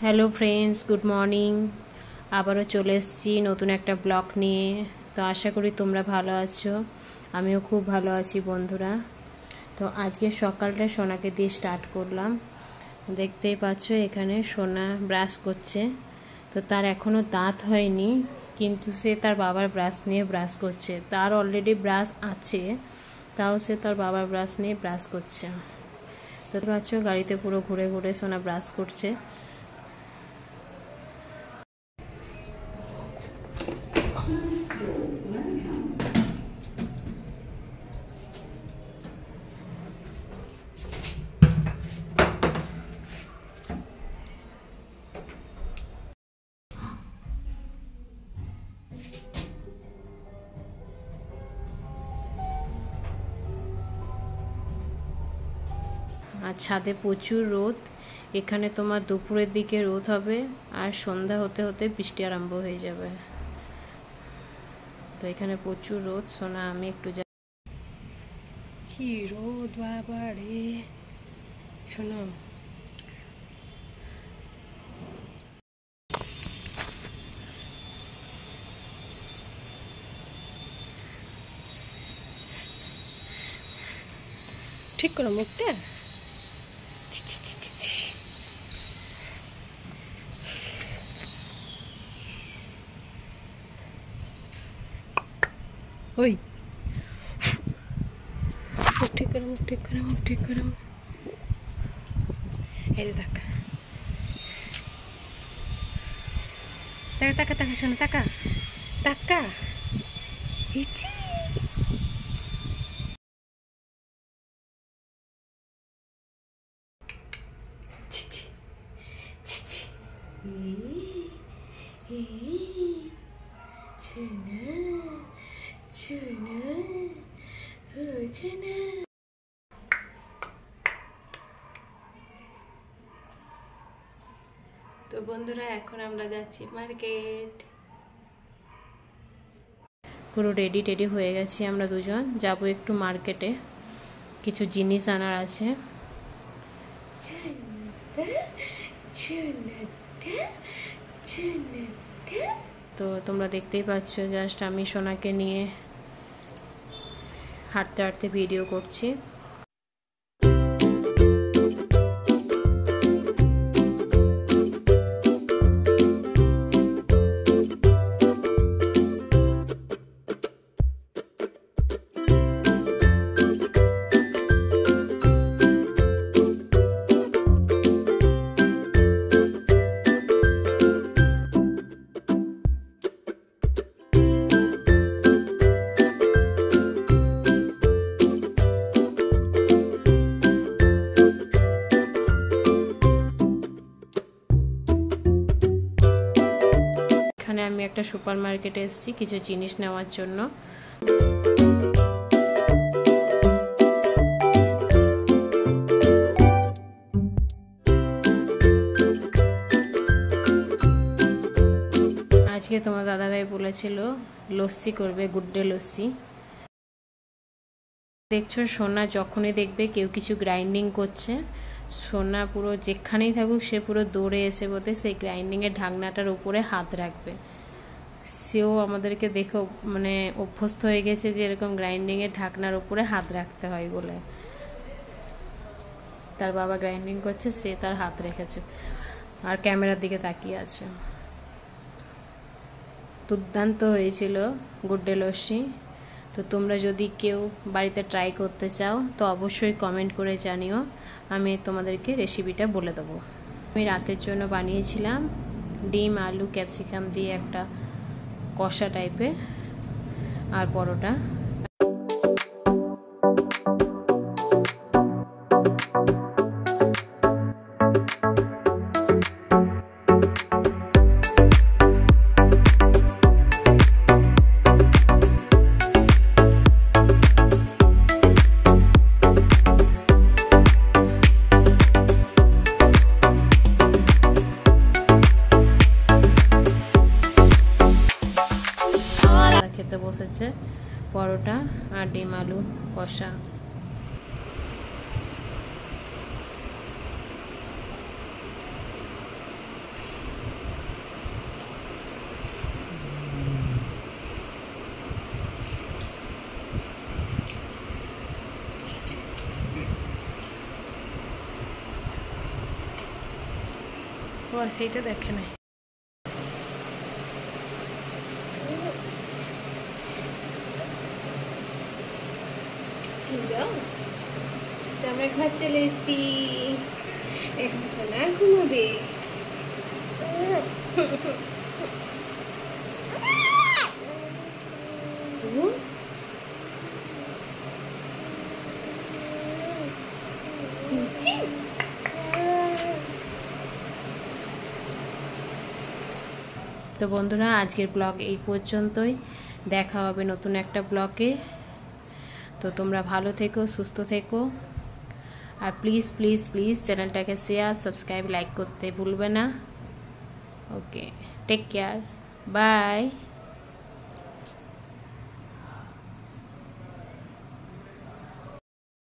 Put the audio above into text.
Hello friends, good morning. আবারও চলে এসেছি নতুন একটা ব্লগ নিয়ে। তো আশা করি তোমরা ভালো আছো, আমিও খুব ভালো আছি বন্ধুরা। তো আজকে সকালটা সোনাকে দিয়ে স্টার্ট করলাম। দেখতেই পাচ্ছ এখানে সোনা ব্রাশ করছে। তো তার এখনও দাঁত হয়নি, কিন্তু সে তার বাবার ব্রাশ নিয়ে ব্রাশ করছে। তার অলরেডি ব্রাশ আছে, তাও সে তার বাবার ব্রাশ নিয়ে ব্রাশ করছে। তো পাচ্ছ গাড়িতে পুরো ঘুরে ঘুরে সোনা ব্রাশ করছে। আর ছাদে প্রচুর রোদ। এখানে তোমার দুপুরের দিকে রোদ হবে, আর সন্ধ্যা হতে হতে বৃষ্টি আরম্ভ হয়ে যাবে। তো এখানে প্রচুর রোদ। সোনা আমি একটু কি রোদ বাবা রে। শোনো, ঠিক করো মুখটা। ওই মুখ ঠিক করো, মুখ ঠিক করো, মুখ ঠিক করো। এই যে তাকা তাকা তাকা তাকা, শোনো তাকা তাকা। ইচ্ছি তো বন্ধুরা, এখন আমরা যাচ্ছি মার্কেট। পুরো রেডি হয়ে গেছি, আমরা দুজন যাব একটু মার্কেটে, কিছু জিনিস আনার আছে। তো তোমরা দেখতেই পাচ্ছ, জাস্ট আমি সোনাকে নিয়ে হাঁটতে হাঁটতে ভিডিও করছি। এখানে আমি একটা সুপার মার্কেটে এসেছি কিছু জিনিস নেওয়ার জন্য। আজকে তোমার দাদাভাই বলেছিল লস্যি করবে, গুড্ডে লস্যি। দেখছো সোনা যখনই দেখবে কেউ কিছু গ্রাইন্ডিং করছে, সোনা পুরো যেখানেই থাকুক সে পুরো দৌড়ে এসে বোধে সেই গ্রাইন্ডিংয়ের ঢাকনাটার উপরে হাত রাখবে। সেও আমাদেরকে দেখে মানে অভ্যস্ত হয়ে গেছে যে এরকম গ্রাইন্ডিংয়ের ঢাকনার উপরে হাত রাখতে হয় বলে। তার বাবা গ্রাইন্ডিং করছে, সে তার হাত রেখেছে আর ক্যামেরার দিকে তাকিয়ে আছে। দুর্দান্ত হয়েছিল গুড্ডে লস্যি। তো তোমরা যদি কেউ বাড়িতে ট্রাই করতে চাও তো অবশ্যই কমেন্ট করে জানিও, আমি তোমাদেরকে রেসিপিটা বলে দেবো। আমি রাতের জন্য বানিয়েছিলাম ডিম আলু ক্যাপসিকাম দিয়ে একটা কষা টাইপের আর পরোটা। খেতে বসেছে পরোটা আর ডিম আলু কষা। ও সেইটা দেখে নাই। আমরা ঘর চলে এসেছি, এখন সোনা ঘুমাবে। তো বন্ধুরা, আজকের ব্লগ এই পর্যন্তই। দেখা হবে নতুন একটা ব্লগে। তো তোমরা ভালো থেকো, সুস্থ থেকো, আর প্লিজ প্লিজ প্লিজ চ্যানেলটাকে শেয়ার, সাবস্ক্রাইব, লাইক করতে ভুলবে না। ওকে, টেক কেয়ার, বাই।